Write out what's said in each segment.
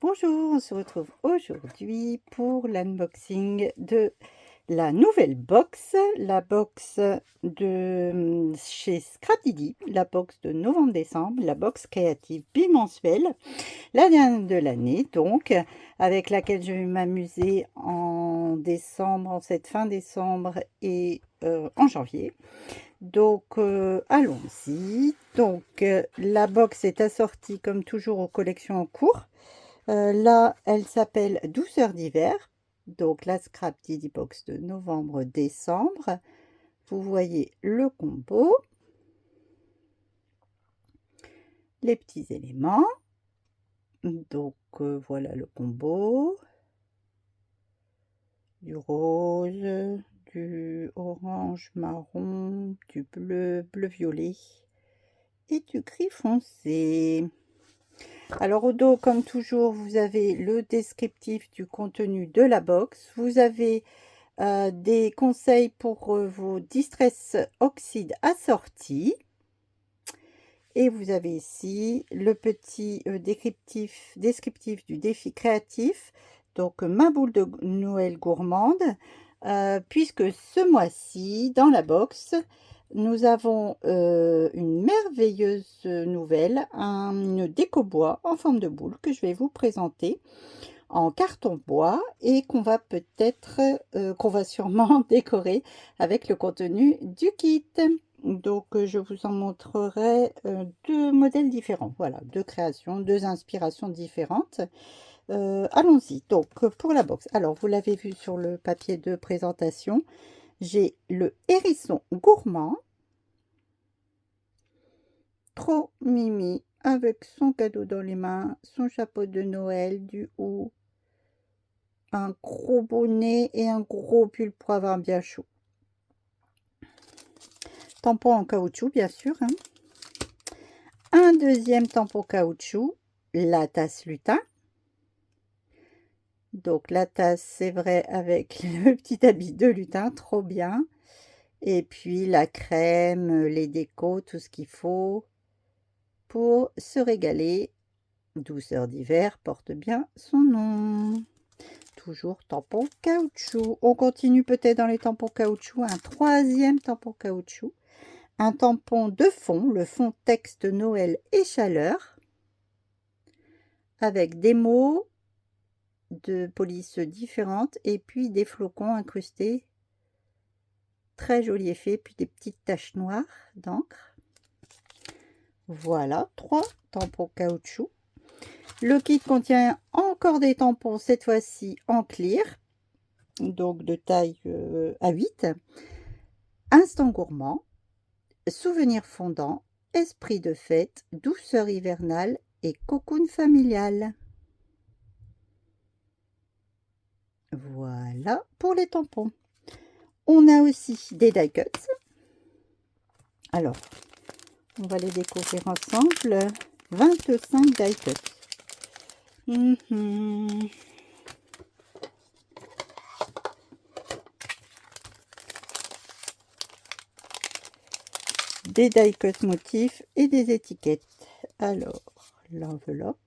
Bonjour, on se retrouve aujourd'hui pour l'unboxing de la nouvelle box, la box de chez Scrapdiddy, la box de novembre-décembre, la box créative bimensuelle, la dernière de l'année donc, avec laquelle je vais m'amuser en décembre, en cette fin décembre et en janvier. Donc allons-y. Donc la box est assortie comme toujours aux collections en cours. Là, elle s'appelle Douceur d'hiver. Donc la Scrapdiddy box de novembre-décembre. Vous voyez le combo, les petits éléments. Donc voilà le combo. Du rose, du orange marron, du bleu, bleu-violet et du gris foncé. Alors au dos, comme toujours, vous avez le descriptif du contenu de la box. Vous avez des conseils pour vos Distress Oxyde assortis. Et vous avez ici le petit descriptif du défi créatif. Donc ma boule de Noël gourmande. Puisque ce mois-ci, dans la box, nous avons une merveilleuse nouvelle, une déco bois en forme de boule que je vais vous présenter en carton bois et qu'on va peut-être, qu'on va sûrement décorer avec le contenu du kit. Donc je vous en montrerai deux modèles différents, voilà, deux créations, deux inspirations différentes. Allons-y, donc pour la box, alors vous l'avez vu sur le papier de présentation, j'ai le hérisson gourmand, trop mimi, avec son cadeau dans les mains, son chapeau de Noël, du haut, un gros bonnet et un gros pull pour avoir bien chaud. Tampon en caoutchouc, bien sûr. Hein. Un deuxième tampon caoutchouc, la tasse lutin. Donc la tasse, c'est vrai, avec le petit habit de lutin, trop bien. Et puis la crème, les décos, tout ce qu'il faut pour se régaler. Douceur d'hiver porte bien son nom. Toujours tampon caoutchouc. On continue peut-être dans les tampons caoutchouc. Un troisième tampon caoutchouc. Un tampon de fond, le fond texte Noël et chaleur. Avec des mots de police différentes et puis des flocons incrustés. Très joli effet. Puis des petites taches noires d'encre. Voilà, 3 tampons caoutchouc. Le kit contient encore des tampons, cette fois-ci en clear, donc de taille A8. Instant gourmand, souvenir fondant, esprit de fête, douceur hivernale et cocoon familial. Voilà pour les tampons. On a aussi des die cuts. Alors, on va les découvrir ensemble. 25 die cuts. Des die cut motifs et des étiquettes. Alors, l'enveloppe.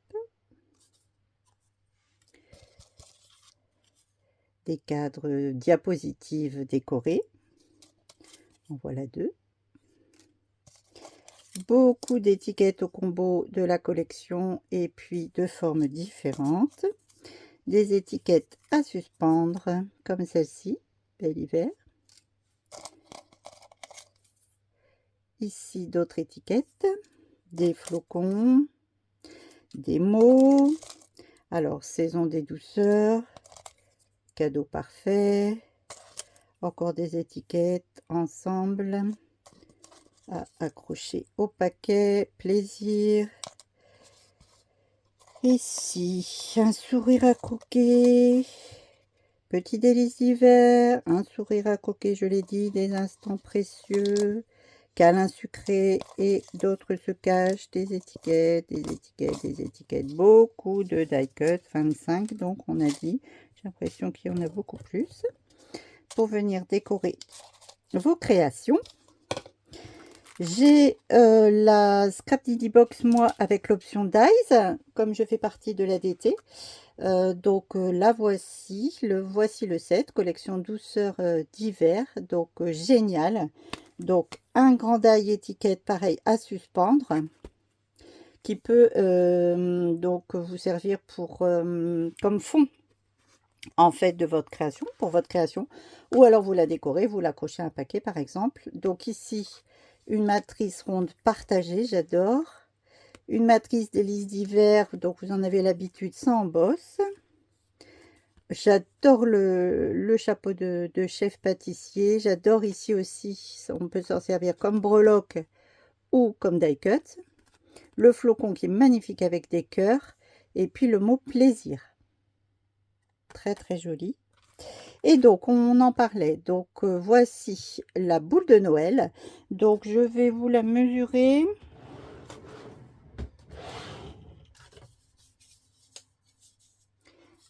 Des cadres diapositives décorés. En voilà 2. Beaucoup d'étiquettes au combo de la collection et puis de formes différentes. Des étiquettes à suspendre comme celle-ci, Bel Hiver. Ici d'autres étiquettes, des flocons, des mots. Alors, saison des douceurs, cadeau parfait, encore des étiquettes ensemble à accrocher au paquet, plaisir. Ici, un sourire à croquer, petit délice d'hiver, un sourire à croquer, je l'ai dit, des instants précieux, câlin sucré et d'autres se cachent, des étiquettes, des étiquettes, des étiquettes, beaucoup de die cut, 25 donc on a dit, j'ai l'impression qu'il y en a beaucoup plus, pour venir décorer vos créations. J'ai la Scrap Didi Box, moi, avec l'option Dies, comme je fais partie de l'ADT. Donc la voici, voici le set, collection douceur d'hiver, donc génial. Donc un grand die étiquette pareil à suspendre, qui peut donc vous servir pour comme fond en fait de votre création, pour votre création, ou alors vous la décorez, vous l'accrochez à un paquet par exemple. Donc ici une matrice ronde partagée, j'adore. Une matrice d'hélice d'hiver, donc vous en avez l'habitude, sans embosse. J'adore le chapeau de chef pâtissier. J'adore ici aussi, on peut s'en servir comme breloque ou comme die cut. Le flocon qui est magnifique avec des cœurs. Et puis le mot plaisir. Très très joli. Et donc on en parlait. Donc voici la boule de Noël. Donc je vais vous la mesurer.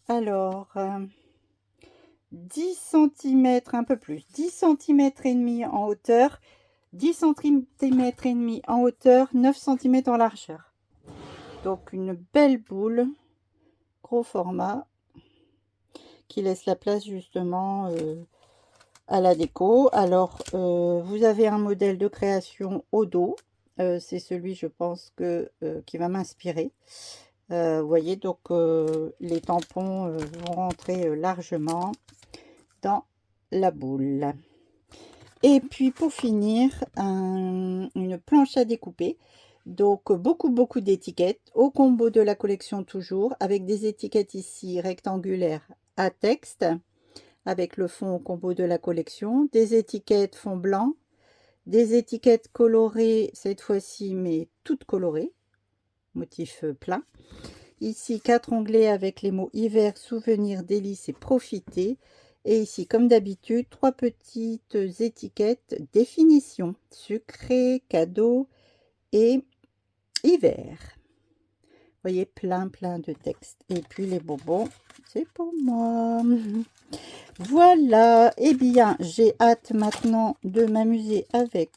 Alors... 10 cm, un peu plus, 10 cm et demi en hauteur, 10 cm et demi en hauteur, 9 cm en largeur. Donc une belle boule, gros format, qui laisse la place justement à la déco. Alors vous avez un modèle de création au dos, c'est celui je pense qui va m'inspirer. Vous voyez, donc les tampons vont rentrer largement dans la boule. Et puis pour finir, une planche à découper. Donc beaucoup d'étiquettes au combo de la collection toujours, avec des étiquettes ici rectangulaires à texte, avec le fond au combo de la collection, des étiquettes fond blanc, des étiquettes colorées cette fois-ci, mais toutes colorées, motif plein. Ici 4 onglets avec les mots hiver, souvenir, délices et profiter. Et ici, comme d'habitude, 3 petites étiquettes définition, sucré, cadeau et hiver. Vous voyez, plein de textes. Et puis les bonbons, c'est pour moi. Voilà, et bien, j'ai hâte maintenant de m'amuser avec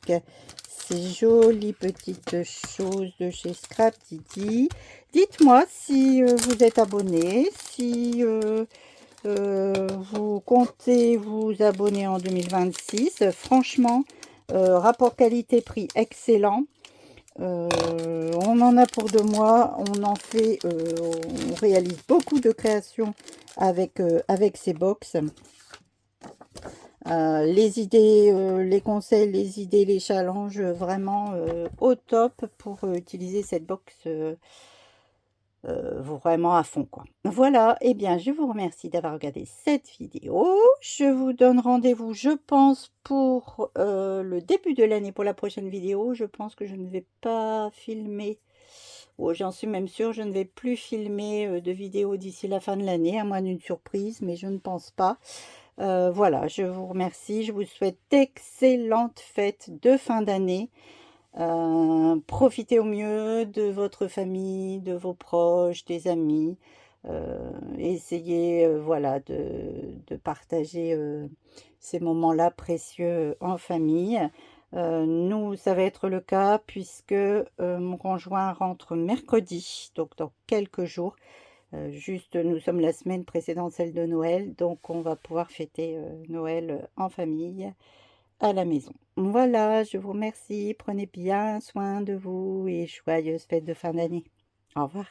ces jolies petites choses de chez Scrap Didi. Dites-moi si vous êtes abonné, si vous comptez vous abonner en 2026. Franchement, rapport qualité-prix excellent. On en a pour 2 mois. On en fait, on réalise beaucoup de créations avec ces box. Les idées, les conseils, les idées, les challenges, vraiment au top pour utiliser cette box vraiment à fond, quoi. Voilà, et bien je vous remercie d'avoir regardé cette vidéo. Je vous donne rendez-vous, je pense, pour le début de l'année pour la prochaine vidéo. Je pense que je ne vais pas filmer, oh, j'en suis même sûre, je ne vais plus filmer de vidéos d'ici la fin de l'année, à moins d'une surprise, mais je ne pense pas. Voilà, je vous remercie, je vous souhaite d'excellentes fêtes de fin d'année. Profitez au mieux de votre famille, de vos proches, des amis. Essayez voilà, de partager ces moments-là précieux en famille. Nous, ça va être le cas puisque mon conjoint rentre mercredi, donc dans quelques jours. Juste, nous sommes la semaine précédente, celle de Noël, donc on va pouvoir fêter Noël en famille à la maison. Voilà, je vous remercie, prenez bien soin de vous et joyeuses fêtes de fin d'année. Au revoir.